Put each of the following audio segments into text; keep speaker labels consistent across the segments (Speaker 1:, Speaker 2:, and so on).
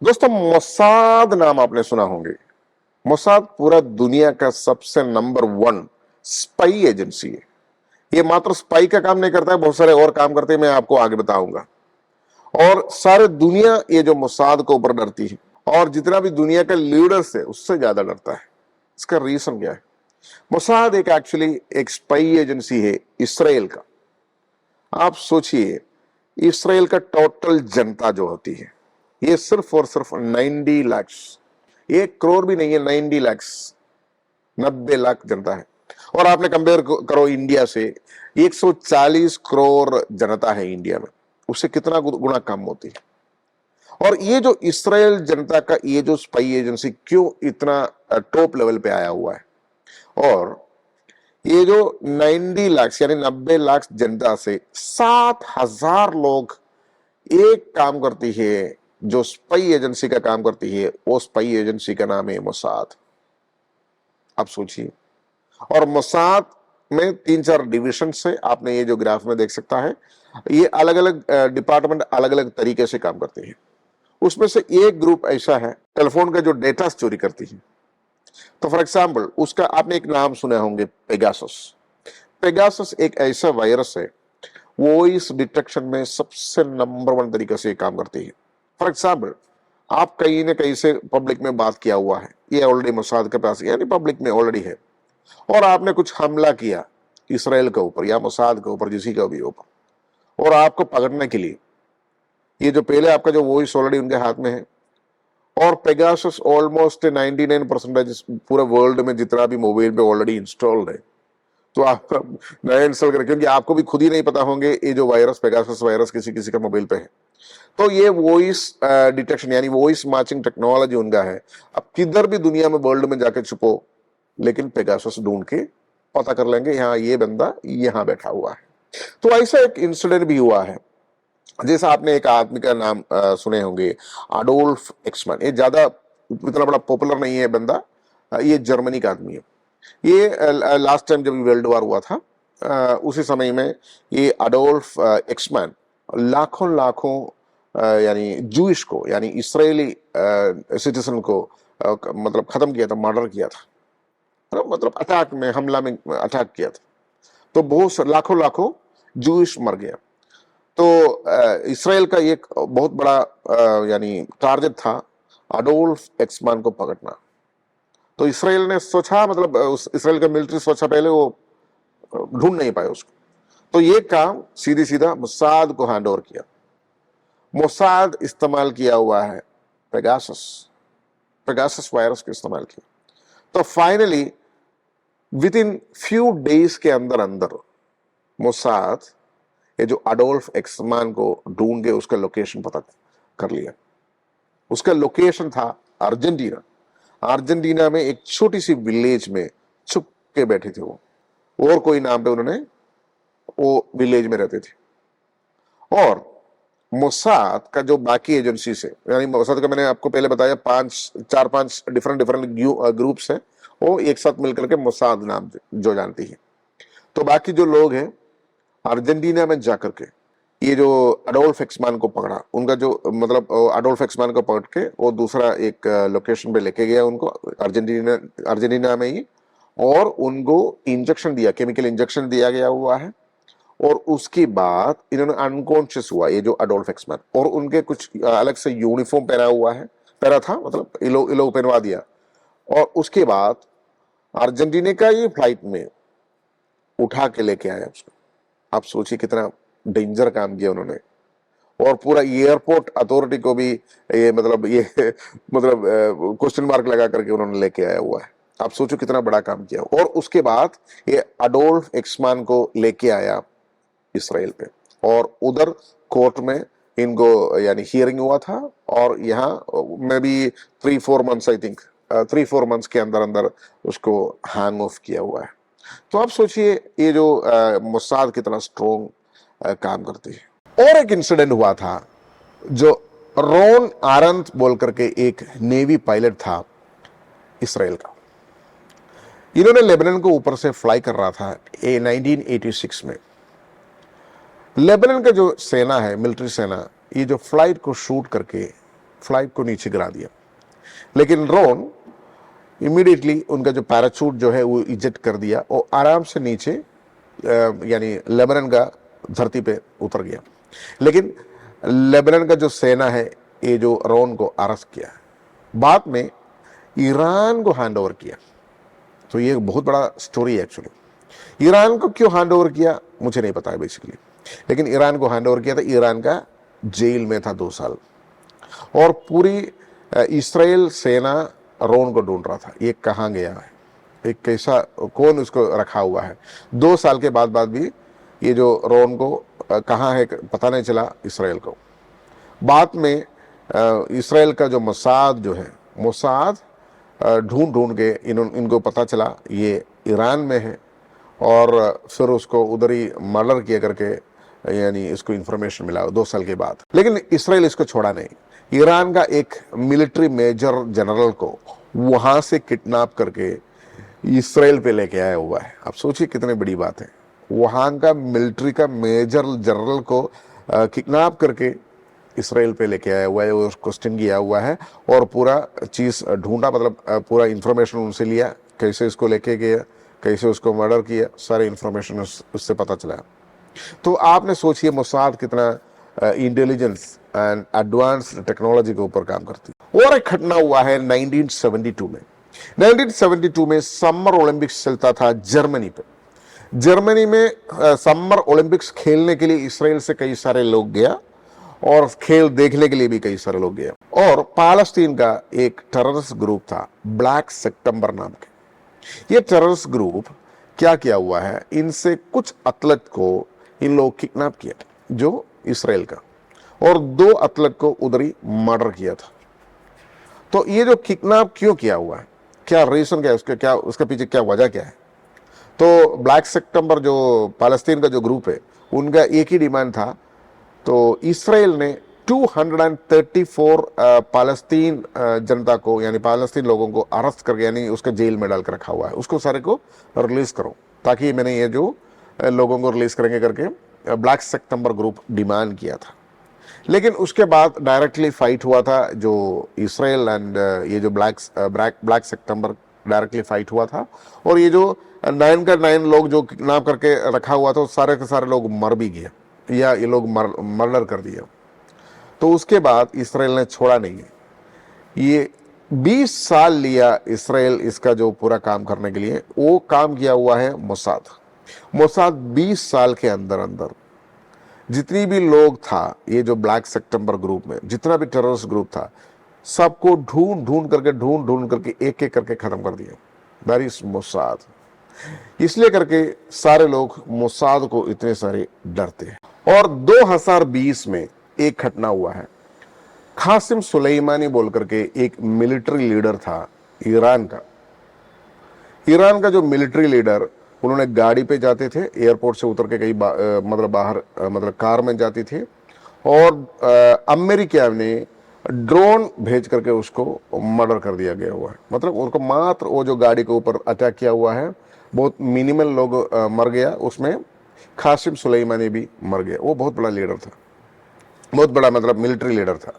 Speaker 1: दोस्तों, मोसाद नाम आपने सुना होंगे। मोसाद पूरा दुनिया का सबसे नंबर वन स्पाई एजेंसी है। ये मात्र स्पाई का काम नहीं करता है, बहुत सारे और काम करते हैं, मैं आपको आगे बताऊंगा। और सारे दुनिया ये जो मोसाद के ऊपर डरती है, और जितना भी दुनिया का लीडर्स है उससे ज्यादा डरता है। इसका रीजन क्या है? मोसाद एक एक्चुअली एक स्पाई एजेंसी है इसराइल का। आप सोचिए, इसराइल का टोटल जनता जो होती है, ये सिर्फ और सिर्फ 90 लाख, 1 करोड़ भी नहीं है, 90 लाख, 90 लाख जनता है। और आपने कंपेयर करो इंडिया से, 140 करोड़ जनता है इंडिया में, उससे कितना गुना कम होती है। और ये जो इसराइल जनता का ये जो स्पाई एजेंसी क्यों इतना टॉप लेवल पे आया हुआ है, और ये जो 90 लाख यानी 90 लाख जनता से 7,000 लोग एक काम करती है, जो स्पाई एजेंसी का काम करती है, वो स्पाई एजेंसी का नाम है मोसाद। आप सोचिए। और मोसाद में 3-4 डिविजन से, आपने ये जो ग्राफ में देख सकता है, ये अलग अलग डिपार्टमेंट अलग अलग तरीके से काम करते हैं। उसमें से एक ग्रुप ऐसा है टेलीफोन का जो डेटा चोरी करती है। तो फॉर एग्जाम्पल, उसका आपने एक नाम सुने होंगे, पेगासस। पेगासस एक ऐसा वायरस है, वॉइस डिटेक्शन में सबसे नंबर वन तरीके से काम करती है। फॉर एग्जाम्पल, आप कहीं ना कहीं से पब्लिक में बात किया हुआ है, ये ऑलरेडी मोसाद के पास यानी पब्लिक में ऑलरेडी है, और आपने कुछ हमला किया इसराइल के ऊपर या मोसाद के ऊपर, किसी का भी ऊपर, और आपको पकड़ने के लिए ये जो पहले आपका जो वॉइस ऑलरेडी उनके हाथ में है, और पेगासस ऑलमोस्ट 99% पूरे वर्ल्ड में जितना भी मोबाइल पे ऑलरेडी इंस्टॉल्ड है। तो आप नया इंस्टॉल करें, क्योंकि आपको भी खुद ही नहीं पता होंगे ये जो वायरस, पेगासस वायरस, किसी किसी का मोबाइल पे है। तो ये वॉइस डिटेक्शन यानी वॉइस मैचिंग टेक्नोलॉजी उनका है। अब किधर भी दुनिया में वर्ल्ड में जाके छुपो, लेकिन पेगासस ढूंढ के पता कर लेंगे, यहाँ ये बंदा यहाँ बैठा हुआ है। तो ऐसा एक इंसिडेंट भी हुआ है। जैसा आपने एक आदमी का नाम सुने होंगे, अडोल्फ एक्समैन। ये ज्यादा इतना बड़ा पॉपुलर नहीं है बंदा, ये जर्मनी का आदमी है। ये लास्ट टाइम जब वर्ल्ड वॉर हुआ था, उसी समय में ये अडोल्फ एक्समैन लाखों लाखों यानी जूइश को, यानी इसराइली सिटीजन को मतलब खत्म किया था, मर्डर किया था, मतलब अटैक में, हमला में अटैक किया था। तो बहुत लाखों लाखों जूइश मर गया। तो इसराइल का एक बहुत बड़ा यानी टारगेट था अडोल्फ एक्समैन को पकड़ना। तो इसराइल ने सोचा, मतलब इसराइल का मिलिट्री सोचा, पहले वो ढूंढ नहीं पाए उसको। तो ये काम सीधी सीधा मोसाद को हैंड ओवर किया। मोसाद इस्तेमाल किया हुआ है पेगासस, पेगासस वायरस का इस्तेमाल किया। तो finally with in few days के अंदर अंदर मोसाद ये जो अडोल्फ एक्समैन को ढूंढ के उसका लोकेशन पता कर लिया। उसका लोकेशन था अर्जेंटीना। अर्जेंटीना में एक छोटी सी विलेज में छुप के बैठे थे वो, और कोई नाम पे उन्होंने वो विलेज में रहते थे। और मोसाद का जो बाकी एजेंसी से, यानी मोसाद का मैंने आपको पहले बताया 4-5 डिफरेंट डिफरेंट ग्रुप्स हैं, वो एक साथ मिलकर के मोसाद नाम जो जानती है। तो बाकी जो लोग हैं अर्जेंटीना में जाकर के ये जो अडोल्फ एक्समैन को पकड़ा, उनका जो मतलब अडोल्फ एक्समैन को पकड़ के वो दूसरा एक लोकेशन पे लेके गया उनको, अर्जेंटीना में ही, और उनको इंजेक्शन दिया, केमिकल इंजेक्शन दिया गया हुआ है। और उसके बाद इन्होंने अनकॉन्शियस हुआ ये जो अडोल्फ एक्समैन, और उनके कुछ अलग से यूनिफॉर्म पहना हुआ है, पहना था, मतलब इलो पहनवा दिया। और उसके बाद अर्जेंटीना का ये फ्लाइट में उठा के लेके आया उसको। आप सोचिए कितना डेंजर काम किया उन्होंने। और पूरा एयरपोर्ट अथॉरिटी को भी ये मतलब मतलब क्वेश्चन मार्क लगा करके उन्होंने लेके आया हुआ है। आप सोचो कितना बड़ा काम किया। और उसके बाद ये अडोल्फ एक्समैन को लेके आया इसराइल पे, और उधर कोर्ट में इनको यानी हियरिंग हुआ था। और यहाँ में भी 3-4 मंथ्स, आई थिंक 3-4 मंथ्स के अंदर अंदर उसको हैंग ऑफ किया हुआ है। तो आप सोचिए ये जो मोसाद कितना स्ट्रॉन्ग काम करती है। और एक इंसिडेंट हुआ था, जो रोन आरंत बोल करके एक नेवी पायलट था इसराइल का। इन्होंने लेबनान को ऊपर से फ्लाई कर रहा था 1986 में। लेबनान का जो सेना है, मिलिट्री सेना, ये जो फ्लाइट को शूट करके फ्लाइट को नीचे गिरा दिया। लेकिन ड्रोन इमीडिएटली उनका जो पैराशूट जो है वो इजेक्ट कर दिया और आराम से नीचे यानी लेबनान का धरती पे उतर गया। लेकिन लेबनान का जो सेना है ये जो ड्रोन को अरेस्ट किया, बाद में ईरान को हैंड ओवर किया। तो ये बहुत बड़ा स्टोरी है एक्चुअली। ईरान को क्यों हैंड ओवर किया मुझे नहीं पता है बेसिकली, लेकिन ईरान को हैंड ओवर किया था। ईरान का जेल में था 2 साल और पूरी इस्राएल सेना ड्रोन को ढूंढ रहा था, ये कहाँ गया है, एक कैसा कौन उसको रखा हुआ है। 2 साल के बाद भी ये जो ड्रोन को कहाँ है पता नहीं चला इसराइल को। बाद में इसराइल का जो मोसाद जो है, मोसाद ढूंढ ढूंढ के इनको पता चला ये ईरान में है और फिर उसको उधर ही मर्डर किया करके यानी इसको इंफॉर्मेशन मिला 2 साल के बाद। लेकिन इसराइल इसको छोड़ा नहीं। ईरान का एक मिलिट्री मेजर जनरल को वहां से किडनैप करके इसराइल पे लेके आया हुआ है। आप सोचिए कितनी बड़ी बात है, वहां का मिलिट्री का मेजर जनरल को किडनैप करके इसराइल पे लेके आया हुआ है और क्वेश्चन किया हुआ है और पूरा चीज ढूंढा, मतलब पूरा इंफॉर्मेशन उनसे लिया, कैसे इसको लेके गया, कैसे उसको मर्डर किया, सारे इंफॉर्मेशन उससे पता चला। तो आपने सोचिए मोसाद कितना इंटेलिजेंस एंड एडवांस टेक्नोलॉजी के ऊपर काम करती है। और एक घटना हुआ है 1972 में। 1972 में समर ओलंपिक्स चलता था जर्मनी पे। जर्मनी में समर ओलंपिक्स खेलने के लिए इसराइल से कई सारे लोग गया और खेल देखने के लिए भी कई सारे लोग गए। और पालस्तीन का एक टेररिस्ट ग्रुप था ब्लैक सितंबर नाम के। ये टेररिस्ट ग्रुप क्या किया हुआ है, इनसे कुछ एथलीट को इन लोग किडनैप किया जो इसराइल का, और 2 एथलीट को उधर ही मर्डर किया था। तो ये जो किडनैप क्यों किया हुआ है, क्या रीजन क्या है, उसके पीछे क्या वजह क्या है? तो ब्लैक सितंबर जो पालस्तीन का जो ग्रुप है उनका एक ही डिमांड था। तो इसराइल ने 234 पालस्तीन जनता को यानी पालस्तीन लोगों को अरेस्ट करके यानी उसका जेल में डालकर रखा हुआ है, उसको सारे को रिलीज करो ताकि मैंने ये जो लोगों को रिलीज करेंगे करके ब्लैक सितंबर ग्रुप डिमांड किया था। लेकिन उसके बाद डायरेक्टली फाइट हुआ था जो इसराइल एंड ये जो ब्लैक सितंबर डायरेक्टली फाइट हुआ था और ये जो 9 का 9 लोग जो किडनैप करके रखा हुआ था सारे के सारे लोग मर भी गए या ये लोग मर्डर कर दिया। तो उसके बाद इसराइल ने छोड़ा नहीं है। ये 20 साल लिया इसराइल इसका जो पूरा काम करने के लिए, वो काम किया हुआ है मोसाद 20 साल के अंदर अंदर जितनी भी लोग था ये जो ब्लैक सितंबर ग्रुप में जितना भी टेररिस्ट ग्रुप था सबको ढूंढ ढूंढ करके एक एक करके खत्म कर दिया। That is Mossad. इसलिए करके सारे लोग मोसाद को इतने सारे डरते हैं। और 2020 में एक घटना हुआ है, कासिम सुलेमानी बोल करके एक मिलिट्री लीडर था ईरान का जो मिलिट्री लीडर, उन्होंने गाड़ी पे जाते थे, एयरपोर्ट से उतर के कहीं मतलब बाहर मतलब कार में जाती थी और अमेरिका ने ड्रोन भेज करके उसको मर्डर कर दिया गया हुआ है। मतलब उनको मात्र वो जो गाड़ी के ऊपर अटैक किया हुआ है, बहुत मिनिमल लोग मर गया, उसमें कासिम सुलेमानी भी मर गया। वो बहुत बड़ा लीडर था, बहुत बड़ा मतलब मिलिट्री लीडर था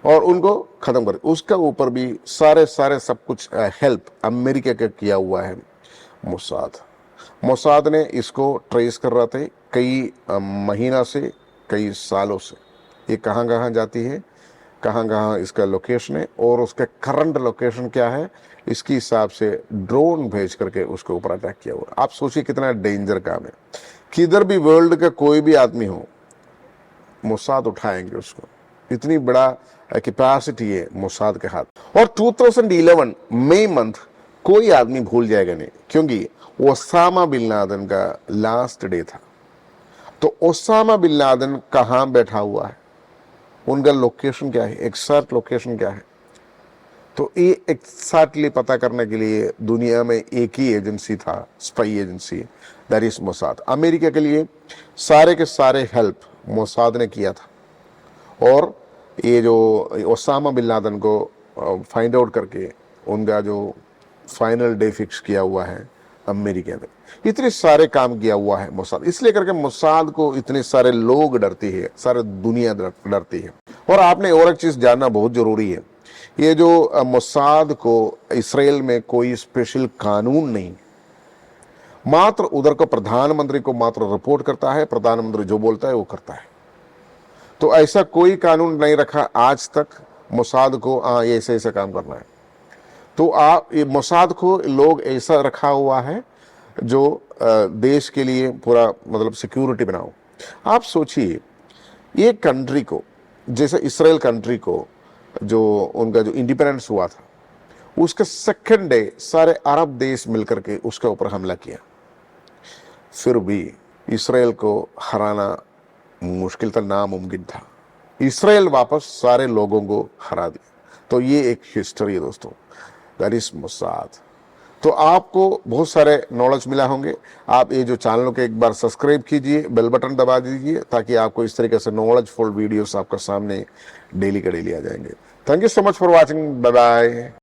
Speaker 1: और उनको खत्म कर, उसका ऊपर भी सारे सब कुछ हेल्प अमेरिका का किया हुआ है मोसाद ने इसको ट्रेस कर रहा था कई महीना से, कई सालों से, ये कहाँ कहाँ जाती है, कहाँ कहाँ इसका लोकेशन है और उसका करंट लोकेशन क्या है, इसके हिसाब से ड्रोन भेज करके उसके ऊपर अटैक किया हुआ। आप सोचिए कितना डेंजर काम है। किधर भी वर्ल्ड का कोई भी आदमी हो मोसाद उठाएंगे उसको, इतनी बड़ा कैपेसिटी है मोसाद के हाथ। और 2011 मई मंथ कोई आदमी भूल जाएगा नहीं, क्योंकि ओसामा बिन लादेन का लास्ट डे था। तो ओसामा बिन लादेन कहाँ बैठा हुआ है, उनका लोकेशन क्या है, एक्सैक्ट लोकेशन क्या है, तो ये एक्सैक्टली पता करने के लिए दुनिया में एक ही एजेंसी था, spy agency, that is Mossad. America के लिए सारे के सारे हेल्प मोसाद ने किया था और ये जो ओसामा बिन लादेन को फाइंड आउट करके उनका जो फाइनल डे फिक्स किया हुआ है अमेरिका में इतने सारे काम किया हुआ है मोसाद, इसलिए करके मोसाद को इतने सारे लोग डरती है, सारे दुनिया डरती है। और आपने और एक चीज जानना बहुत जरूरी है, ये जो मोसाद को इसराइल में कोई स्पेशल कानून नहीं, मात्र उधर को प्रधानमंत्री को मात्र रिपोर्ट करता है, प्रधानमंत्री जो बोलता है वो करता है। तो ऐसा कोई कानून नहीं रखा आज तक मोसाद को ये ऐसे ऐसा काम करना है। तो आप ये मोसाद को लोग ऐसा रखा हुआ है जो देश के लिए पूरा मतलब सिक्योरिटी बनाओ। आप सोचिए ये कंट्री को, जैसे इसराइल कंट्री को जो उनका जो इंडिपेंडेंस हुआ था, उसके सेकंड डे सारे अरब देश मिलकर के उसके ऊपर हमला किया, फिर भी इसराइल को हराना मुश्किल था, नामुमकिन था। इसराइल वापस सारे लोगों को हरा दिया। तो ये एक हिस्ट्री है दोस्तों, दैट इज मोसाद। तो आपको बहुत सारे नॉलेज मिला होंगे। आप ये जो चैनल को एक बार सब्सक्राइब कीजिए, बेल बटन दबा दीजिए, ताकि आपको इस तरीके से नॉलेजफुल वीडियोस आपका सामने डेली का डेली आ जाएंगे। Thank you so much for watching, bye bye.